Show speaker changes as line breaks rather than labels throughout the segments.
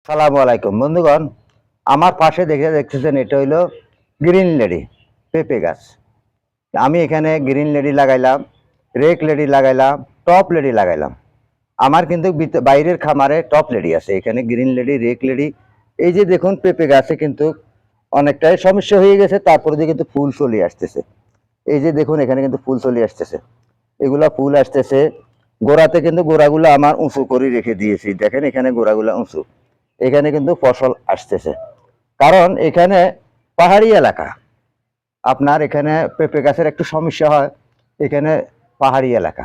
সালামু আলাইকুম বন্ধুগণ। আমার পাশে দেখতেছেন এটা হইলো গ্রিন লেডি পেঁপে গাছ। আমি এখানে গ্রিন লেডি লাগাইলাম, রেক লেডি লাগাইলাম, টপ লেডি লাগাইলাম। আমার কিন্তু বাইরের খামারে টপ লেডি আছে, এখানে গ্রিন লেডি, রেক লেডি। এই যে দেখুন পেঁপে গাছে কিন্তু অনেকটাই সমস্যা হয়ে গেছে, তারপরে দিয়ে কিন্তু ফুল চলে আসতেছে। এই যে দেখুন এখানে কিন্তু ফুল চলে আসতেছে, এগুলা ফুল আসতেছে। গোড়াতে কিন্তু গোড়াগুলো আমার উঁচু করে রেখে দিয়েছি, দেখেন এখানে গোড়াগুলো উঁচু, এখানে কিন্তু ফসল আসতেছে। কারণ এখানে পাহাড়ি এলাকা, আপনার এখানে পেঁপে গাছের একটু সমস্যা হয়। এখানে পাহাড়ি এলাকা,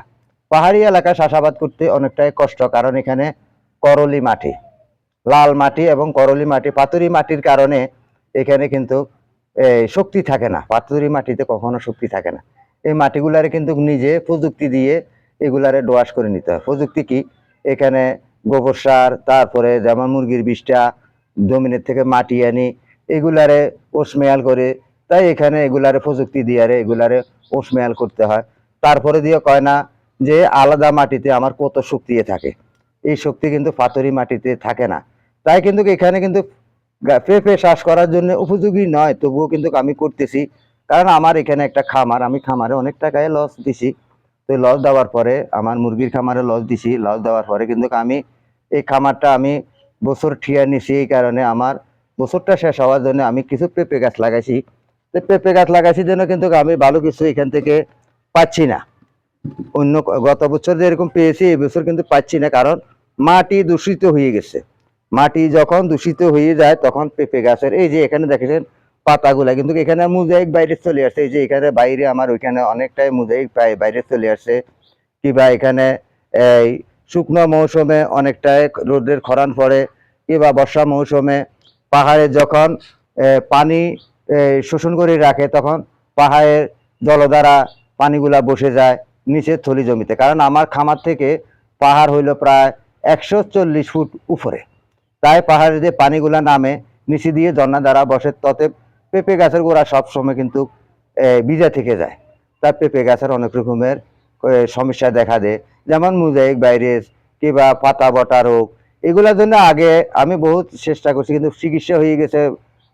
পাহাড়ি এলাকা চাষাবাদ করতে অনেকটাই কষ্ট, কারণ এখানে করলি মাটি, লাল মাটি এবং করলি মাটি, পাথুরি মাটির কারণে এখানে কিন্তু শক্তি থাকে না। পাথুরি মাটিতে কখনো শক্তি থাকে না। এই মাটিগুলারে কিন্তু নিজে প্রযুক্তি দিয়ে এগুলারে ডোয়াশ করে নিতে হয়। প্রযুক্তি কি? এখানে গোবর সার, তারপরে যেমন মুরগির বিষটা, জমিনের থেকে মাটি আনি, এগুলারে ওসমেয়াল করে, তাই এখানে এগুলারে প্রযুক্তি দিয়ে এগুলারে ওসমেয়াল করতে হয়। তারপরে দিয়ে কয় না যে আলাদা মাটিতে আমার কত শক্তি থাকে, এই শক্তি কিন্তু পাথুরি মাটিতে থাকে না। তাই কিন্তু এখানে কিন্তু পেঁপে চাষ করার জন্য উপযোগী নয়, তবুও কিন্তু আমি করতেছি। কারণ আমার এখানে একটা খামার, আমি খামারে অনেক টাকায় লস দিছি। তো লস দেওয়ার পরে আমার মুরগির খামারে লস দিছি, লস দেওয়ার পরে কিন্তু আমি এই খামারটা আমি বছর ঠিয়া নিছি। এই কারণে আমার বছরটা শেষ হওয়ার জন্য আমি কিছু পেঁপে গাছ লাগাইছি। তো পেঁপে গাছ লাগাইছি জন্য কিন্তু আমি ভালো কিছু এখান থেকে পাচ্ছি না। অন্য গত বছর যেরকম পেয়েছি এই বছর কিন্তু পাচ্ছি না, কারণ মাটি দূষিত হয়ে গেছে। মাটি যখন দূষিত হয়ে যায় তখন পেঁপে গাছের এই যে এখানে দেখেছেন পাতাগুলা কিন্তু এখানে মোজাইক বাইরে চলে আসছে। এই যে এখানে বাইরে আমার ওইখানে অনেকটাই মোজাইক বাইরে চলে আসছে। কিংবা এখানে এই শুকনো মৌসুমে অনেকটাই রোদের খরান পড়ে, কিংবা বর্ষা মৌসুমে পাহাড়ে যখন পানি শোষণ করে রাখে, তখন পাহাড়ের জলধারা পানিগুলা বসে যায় নিচের থলি জমিতে। কারণ আমার খামার থেকে পাহাড় হইল প্রায় 140 ফুট উপরে, তাই পাহাড়ে যে পানিগুলা নামে নিচে দিয়ে ঝর্ণা দ্বারা বসে, ততে পেঁপে গাছের গোড়া সবসময় কিন্তু ভিজা থেকে যায়। তাই পেঁপে গাছের অনেক রকমের সমস্যা দেখা দেয়, যেমন মোজাইক ভাইরাস কিংবা পাতা বটা রোগ। এগুলোর জন্য আগে আমি বহুত চেষ্টা করছি, কিন্তু চিকিৎসা হয়ে গেছে,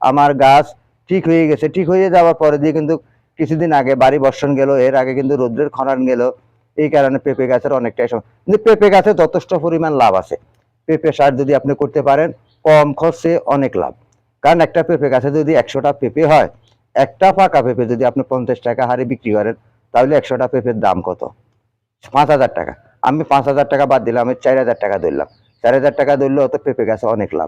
আমার গাছ ঠিক হয়ে গেছে। ঠিক হয়ে যাওয়ার পরে দিয়ে কিন্তু কিছুদিন আগে বাড়ি বর্ষণ গেল, এর আগে কিন্তু রৌদ্রের খরান গেল। এই কারণে পেঁপে গাছের অনেকটাই কিন্তু পেঁপে গাছে যথেষ্ট পরিমাণ লাভ আছে। পেঁপে সার যদি আপনি করতে পারেন কম খরচে অনেক লাভ। কারণ একটা পেঁপে গাছে যদি 100টা পেঁপে হয়, একটা পাকা পেঁপে যদি আপনি 50 টাকা হারে বিক্রি করেন, তাহলে 100টা পেঁপের দাম কত? 5,000 টাকা। আমি 5,000 টাকা বাদ দিলাম, আমি 4,000 টাকা ধরলাম। 4,000 টাকা ধরলে অত পেঁপে গাছে অনেক লাভ।